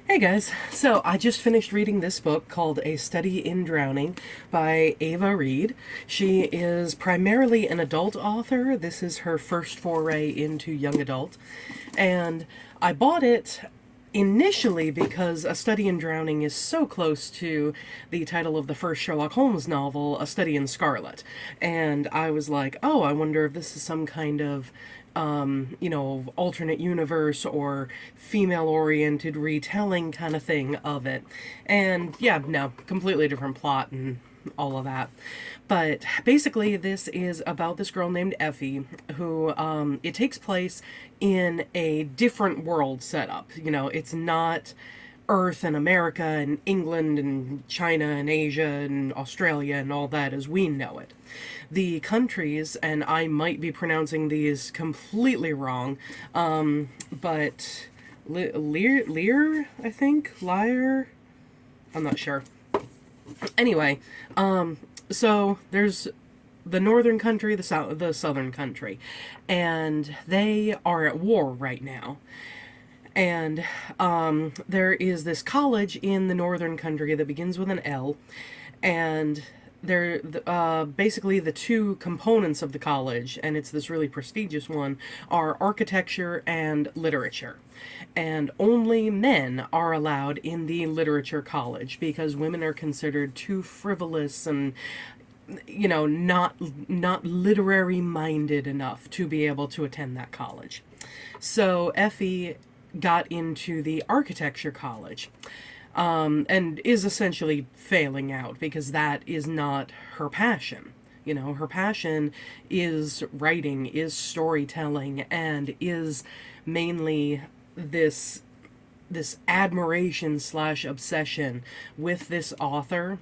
Hey guys, so I just finished reading this book called A Study in Drowning by Ava Reid. She is primarily an adult author. This is her first foray into young adult. And I bought it initially because A Study in Drowning is so close to the title of the first Sherlock Holmes novel, A Study in Scarlet. And I was like, oh, I wonder if this is some kind of alternate universe or female oriented retelling kind of thing of it. And yeah, no, completely different plot and all of that. But basically, this is about this girl named Effie who it takes place in a different world setup. It's not Earth and America and England and China and Asia and Australia and all that as we know it. The countries, and I might be pronouncing these completely wrong, but Lear, I think? Lyre? I'm not sure. Anyway, so there's the northern country, the southern country, and they are at war right now. And there is this college in the northern country that begins with an L, and they're basically the two components of the college, and it's this really prestigious one, are architecture and literature. And only men are allowed in the literature college because women are considered too frivolous and not literary minded enough to be able to attend that college. So Effie got into the architecture college, and is essentially failing out because that is not her passion. Her passion is writing, is storytelling, and is mainly this admiration slash obsession with this author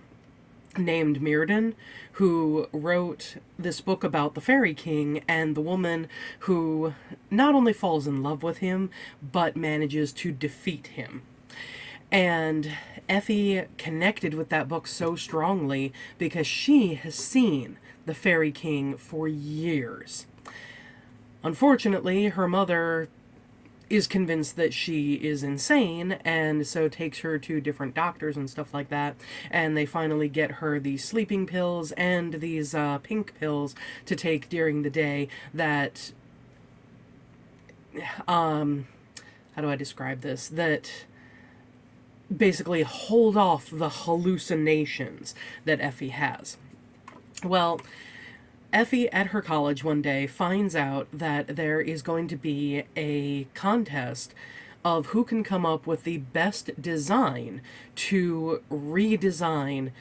named Mirrodin, who wrote this book about the Fairy King and the woman who not only falls in love with him, but manages to defeat him. And Effie connected with that book so strongly because she has seen the Fairy King for years. Unfortunately, her mother is convinced that she is insane and so takes her to different doctors and stuff like that, and they finally get her these sleeping pills and these pink pills to take during the day that how do I describe this, that basically hold off the hallucinations that Effie has. Well, Effie at her college one day finds out that there is going to be a contest of who can come up with the best design to redesign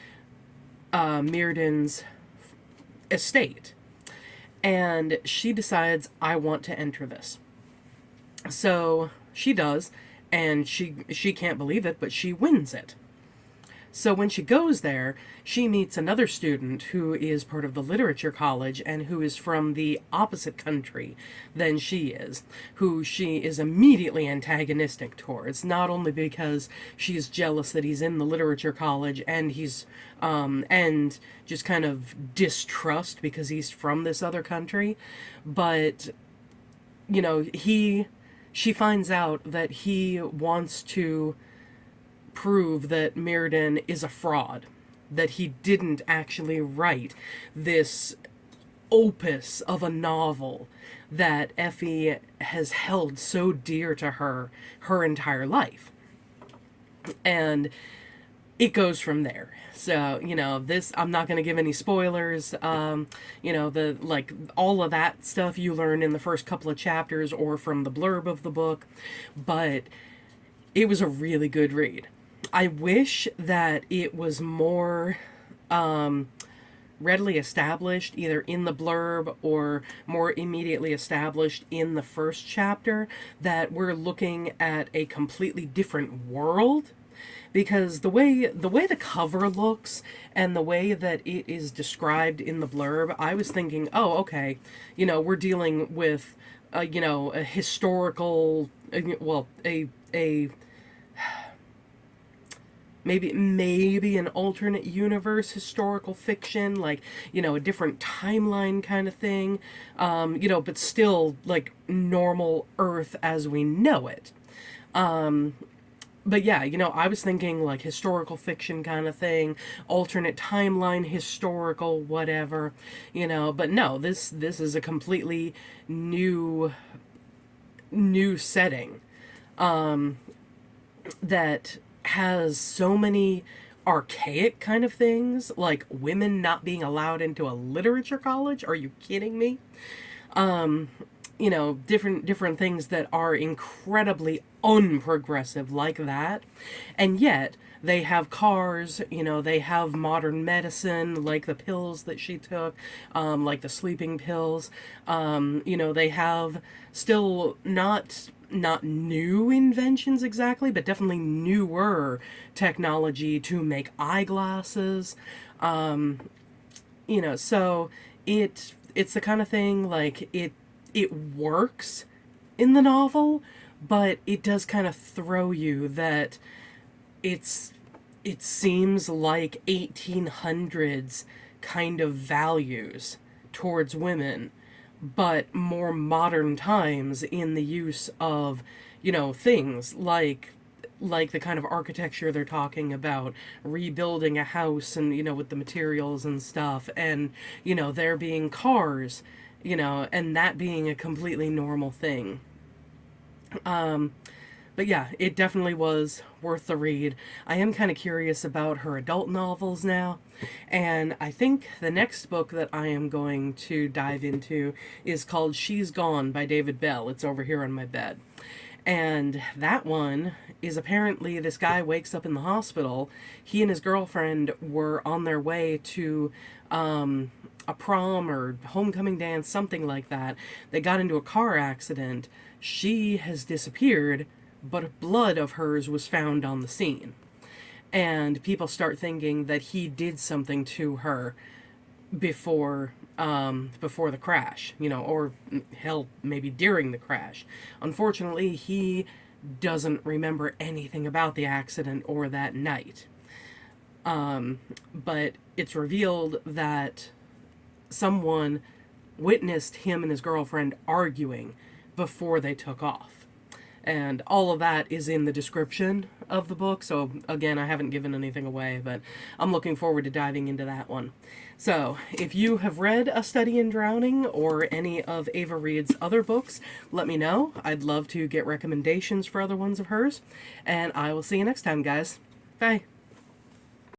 Mirrodin's estate. And she decides, I want to enter this. So she does, and she can't believe it, but she wins it. So when she goes there, she meets another student who is part of the literature college and who is from the opposite country than she is, who she is immediately antagonistic towards, not only because she's jealous that he's in the literature college and he's and just kind of distrust because he's from this other country, but she finds out that he wants to prove that Mirrodin is a fraud, that he didn't actually write this opus of a novel that Effie has held so dear to her entire life. And it goes from there. So, this, I'm not going to give any spoilers. All of that stuff you learn in the first couple of chapters or from the blurb of the book. But it was a really good read. I wish that it was more readily established either in the blurb or more immediately established in the first chapter that we're looking at a completely different world, because the way the cover looks and the way that it is described in the blurb, I was thinking, oh, okay, we're dealing with a historical, a maybe an alternate universe historical fiction, like, a different timeline kind of thing, but still like normal Earth as we know it. but yeah, I was thinking like historical fiction kind of thing, alternate timeline, historical, whatever, but no, this is a completely new new setting that has so many archaic kind of things, like women not being allowed into a literature college. Are you kidding me? Different things that are incredibly unprogressive like that. And yet they have cars, they have modern medicine, like the pills that she took, like the sleeping pills. They have still not new inventions exactly, but definitely newer technology to make eyeglasses. So it's the kind of thing, like, it works in the novel, but it does kind of throw you that it's it seems like 1800s kind of values towards women, but more modern times in the use of, things like the kind of architecture they're talking about, rebuilding a house, and with the materials and stuff, and there being cars, and that being a completely normal thing. But yeah, it definitely was worth the read. I am kind of curious about her adult novels now. And I think the next book that I am going to dive into is called She's Gone by David Bell. It's over here on my bed. And that one is, apparently this guy wakes up in the hospital. He and his girlfriend were on their way to a prom or homecoming dance, something like that. They got into a car accident. She has disappeared, but blood of hers was found on the scene. And people start thinking that he did something to her before the crash, or hell, maybe during the crash. Unfortunately, he doesn't remember anything about the accident or that night. But it's revealed that someone witnessed him and his girlfriend arguing before they took off. And all of that is in the description of the book. So, again, I haven't given anything away, but I'm looking forward to diving into that one. So, if you have read A Study in Drowning or any of Ava Reid's other books, let me know. I'd love to get recommendations for other ones of hers. And I will see you next time, guys. Bye.